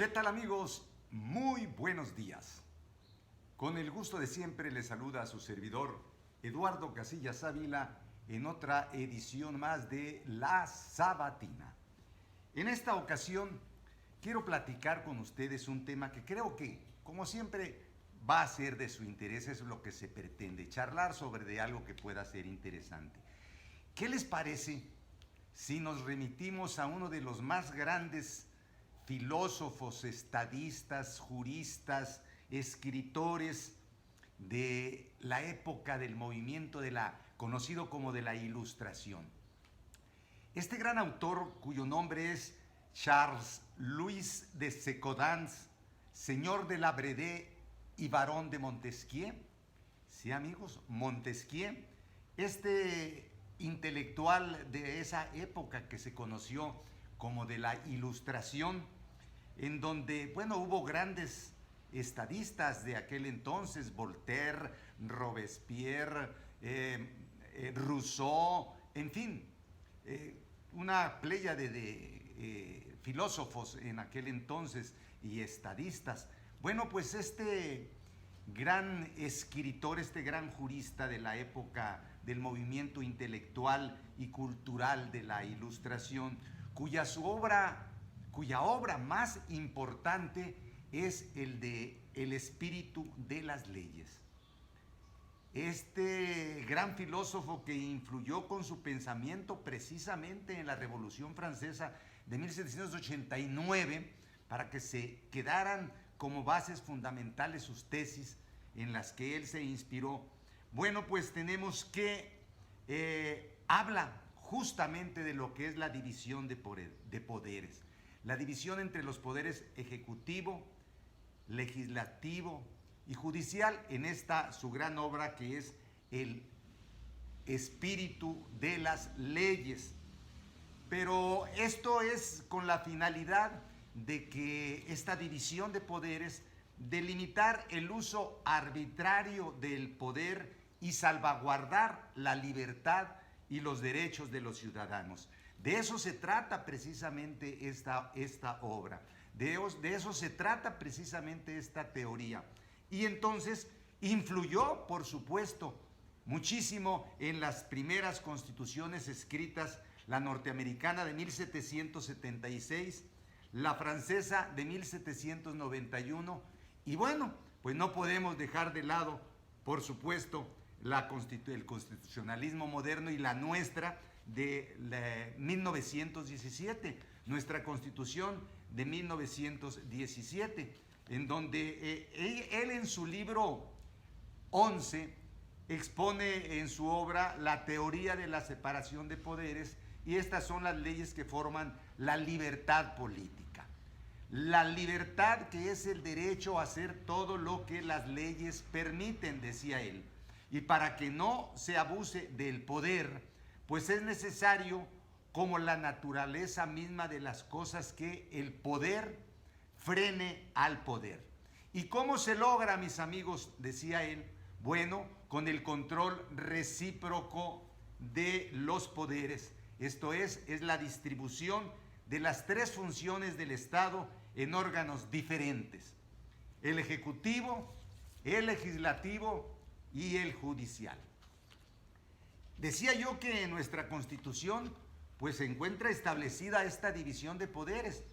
¿Qué tal, amigos? Muy buenos días. Con el gusto de siempre les saluda a su servidor Eduardo Casillas Ávila en otra edición más de La Sabatina. En esta ocasión quiero platicar con ustedes un tema que creo que, como siempre, va a ser de su interés. Es lo que se pretende, charlar sobre de algo que pueda ser interesante. ¿Qué les parece si nos remitimos a uno de los más grandes filósofos, estadistas, juristas, escritores de la época del movimiento conocido como de la Ilustración? Este gran autor, cuyo nombre es Charles Louis de Secondat, señor de la Brédé y barón de Montesquieu, sí, amigos, Montesquieu, este intelectual de esa época que se conoció como de la Ilustración, en donde, bueno, hubo grandes estadistas de aquel entonces: Voltaire, Robespierre, Rousseau, en fin, una pléyade de filósofos en aquel entonces y estadistas. Bueno, pues este gran escritor, este gran jurista de la época del movimiento intelectual y cultural de la Ilustración, cuya obra más importante es el de El espíritu de las leyes. Este gran filósofo, que influyó con su pensamiento precisamente en la Revolución Francesa de 1789, para que se quedaran como bases fundamentales sus tesis en las que él se inspiró. Bueno, pues tenemos que habla justamente de lo que es la división de poderes, la división entre los poderes ejecutivo, legislativo y judicial, en esta su gran obra que es El espíritu de las leyes. Pero esto es con la finalidad de que esta división de poderes, delimitar el uso arbitrario del poder y salvaguardar la libertad y los derechos de los ciudadanos. De eso se trata precisamente esta obra, de eso se trata precisamente esta teoría. Y entonces influyó, por supuesto, muchísimo en las primeras constituciones escritas, la norteamericana de 1776, la francesa de 1791, y bueno, pues no podemos dejar de lado, por supuesto, el constitucionalismo moderno y la nuestra de 1917, nuestra constitución de 1917, en donde él en su libro 11 expone en su obra la teoría de la separación de poderes, y estas son las leyes que forman la libertad política. La libertad, que es el derecho a hacer todo lo que las leyes permiten, decía él. Y para que no se abuse del poder, pues es necesario, como la naturaleza misma de las cosas, que el poder frene al poder. ¿Y cómo se logra, mis amigos?, decía él. Bueno, con el control recíproco de los poderes. Esto es la distribución de las tres funciones del Estado en órganos diferentes: el ejecutivo, el legislativo y el judicial. Decía yo que en nuestra Constitución pues se encuentra establecida esta división de poderes.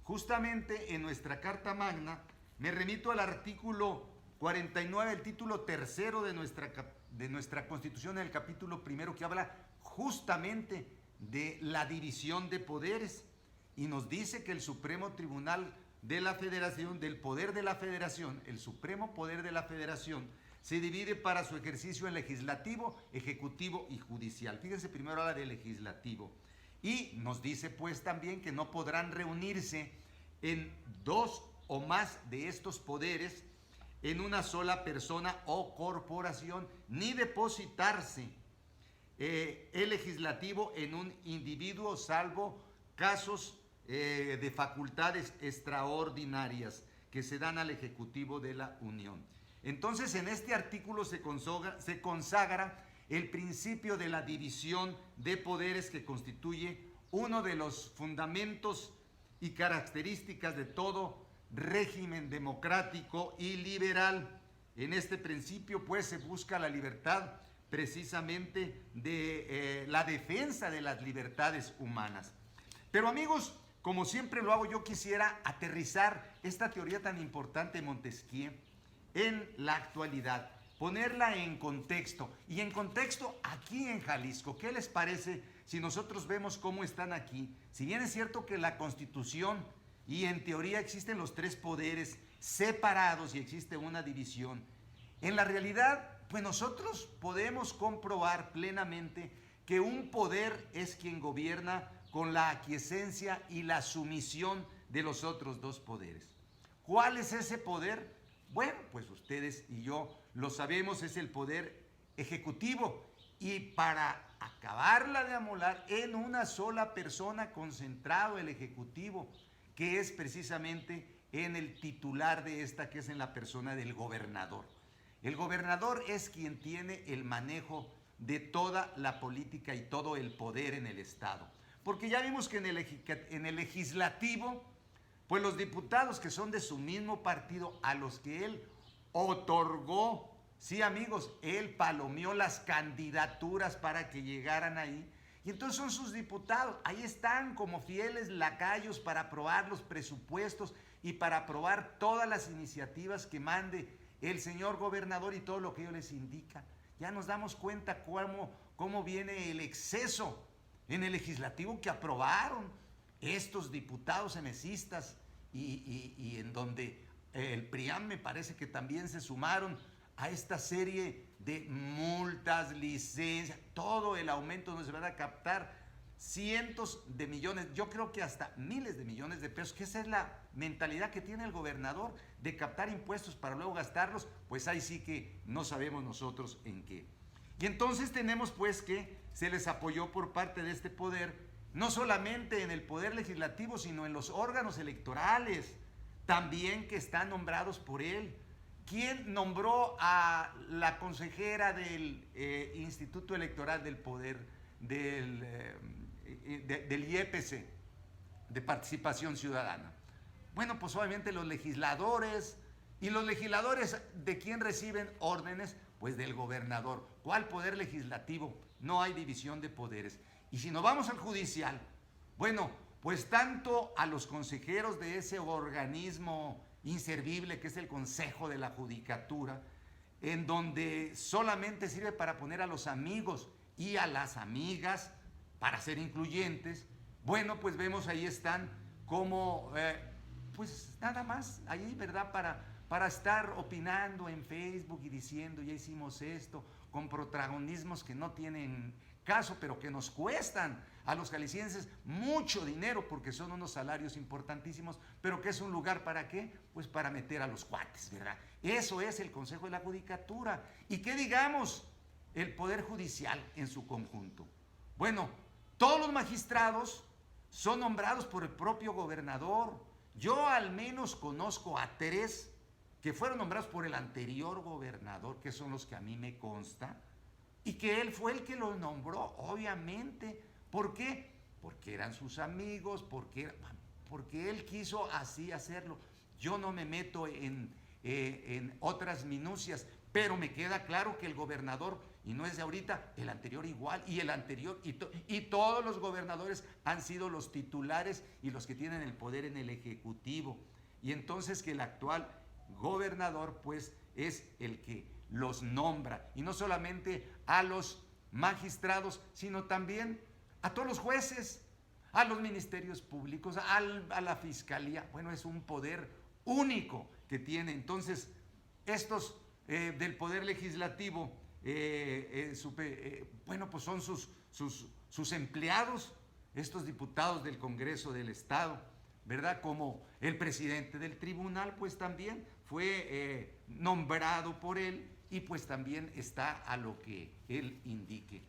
Justamente en nuestra Carta Magna, me remito al artículo 49, el título tercero de nuestra Constitución, en el capítulo primero, que habla justamente de la división de poderes, y nos dice que el Supremo Tribunal de la Federación, del poder de la Federación, el supremo poder de la Federación, se divide para su ejercicio en legislativo, ejecutivo y judicial. Fíjense, primero habla de legislativo. Y nos dice pues también que no podrán reunirse en dos o más de estos poderes en una sola persona o corporación, ni depositarse el legislativo en un individuo, salvo casos de facultades extraordinarias que se dan al Ejecutivo de la Unión. Entonces, en este artículo se consagra el principio de la división de poderes, que constituye uno de los fundamentos y características de todo régimen democrático y liberal. En este principio, pues, se busca la libertad precisamente de la defensa de las libertades humanas. Pero amigos, como siempre lo hago, yo quisiera aterrizar esta teoría tan importante de Montesquieu en la actualidad, ponerla en contexto, y en contexto aquí en Jalisco. ¿Qué les parece si nosotros vemos cómo están aquí? Si bien es cierto que la Constitución y en teoría existen los tres poderes separados y existe una división, en la realidad, pues nosotros podemos comprobar plenamente que un poder es quien gobierna con la aquiescencia y la sumisión de los otros dos poderes. ¿Cuál es ese poder? Bueno, pues ustedes y yo lo sabemos, es el poder ejecutivo. Y para acabarla de amolar, en una sola persona concentrado el ejecutivo, que es precisamente en el titular de esta, que es en la persona del gobernador. El gobernador es quien tiene el manejo de toda la política y todo el poder en el Estado. Porque ya vimos que en el legislativo, pues los diputados que son de su mismo partido, a los que él otorgó, sí amigos, él palomeó las candidaturas para que llegaran ahí, y entonces son sus diputados, ahí están como fieles lacayos para aprobar los presupuestos y para aprobar todas las iniciativas que mande el señor gobernador y todo lo que ellos les indica. Ya nos damos cuenta cómo viene el exceso en el legislativo que aprobaron estos diputados emesistas y en donde el PRIAM me parece que también se sumaron a esta serie de multas, licencias, todo el aumento donde se van a captar cientos de millones, yo creo que hasta miles de millones de pesos, que esa es la mentalidad que tiene el gobernador de captar impuestos para luego gastarlos, pues ahí sí que no sabemos nosotros en qué. Y entonces tenemos pues que se les apoyó por parte de este poder, no solamente en el poder legislativo, sino en los órganos electorales, también que están nombrados por él. ¿Quién nombró a la consejera del Instituto Electoral del Poder, del IEPC, de Participación Ciudadana? Bueno, pues obviamente los legisladores. ¿Y los legisladores de quién reciben órdenes? Pues del gobernador. ¿Cuál poder legislativo? No hay división de poderes. Y si nos vamos al judicial, bueno, pues tanto a los consejeros de ese organismo inservible que es el Consejo de la Judicatura, en donde solamente sirve para poner a los amigos y a las amigas para ser incluyentes, bueno, pues vemos ahí están como, pues nada más ahí, ¿verdad? Para estar opinando en Facebook y diciendo, ya hicimos esto, con protagonismos que no tienen caso, pero que nos cuestan a los jaliscienses mucho dinero, porque son unos salarios importantísimos, pero que es un lugar ¿para qué? Pues para meter a los cuates, ¿verdad? Eso es el Consejo de la Judicatura. ¿Y qué digamos? El Poder Judicial en su conjunto. Bueno, todos los magistrados son nombrados por el propio gobernador. Yo al menos conozco a 3 que fueron nombrados por el anterior gobernador, que son los que a mí me consta, y que él fue el que los nombró, obviamente. ¿Por qué? Porque eran sus amigos, porque él quiso así hacerlo. Yo no me meto en otras minucias, pero me queda claro que el gobernador, y no es de ahorita, el anterior igual, y el anterior, y todos los gobernadores han sido los titulares y los que tienen el poder en el Ejecutivo. Y entonces que el actual gobernador, pues, es el que los nombra, y no solamente a los magistrados, sino también a todos los jueces, a los ministerios públicos, a la fiscalía. Bueno, es un poder único que tiene. Entonces, estos del poder legislativo, bueno, pues son sus empleados, estos diputados del Congreso del Estado, ¿verdad? Como el presidente del tribunal, pues también fue nombrado por él, y pues también está a lo que él indique.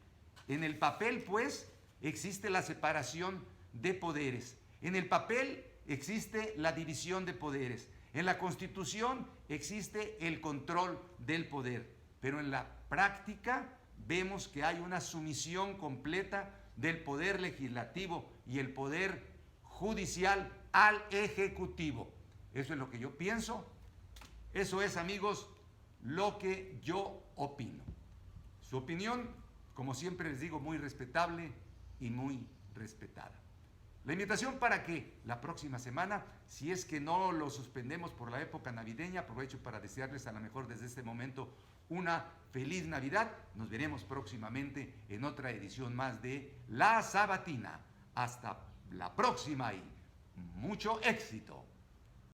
En el papel, pues, existe la separación de poderes. En el papel existe la división de poderes. En la Constitución existe el control del poder. Pero en la práctica vemos que hay una sumisión completa del poder legislativo y el poder judicial al Ejecutivo. Eso es lo que yo pienso. Eso es, amigos, lo que yo opino. Su opinión, como siempre les digo, muy respetable y muy respetada. La invitación para que la próxima semana, si es que no lo suspendemos por la época navideña, aprovecho para desearles a lo mejor desde este momento una feliz Navidad. Nos veremos próximamente en otra edición más de La Sabatina. Hasta la próxima y mucho éxito.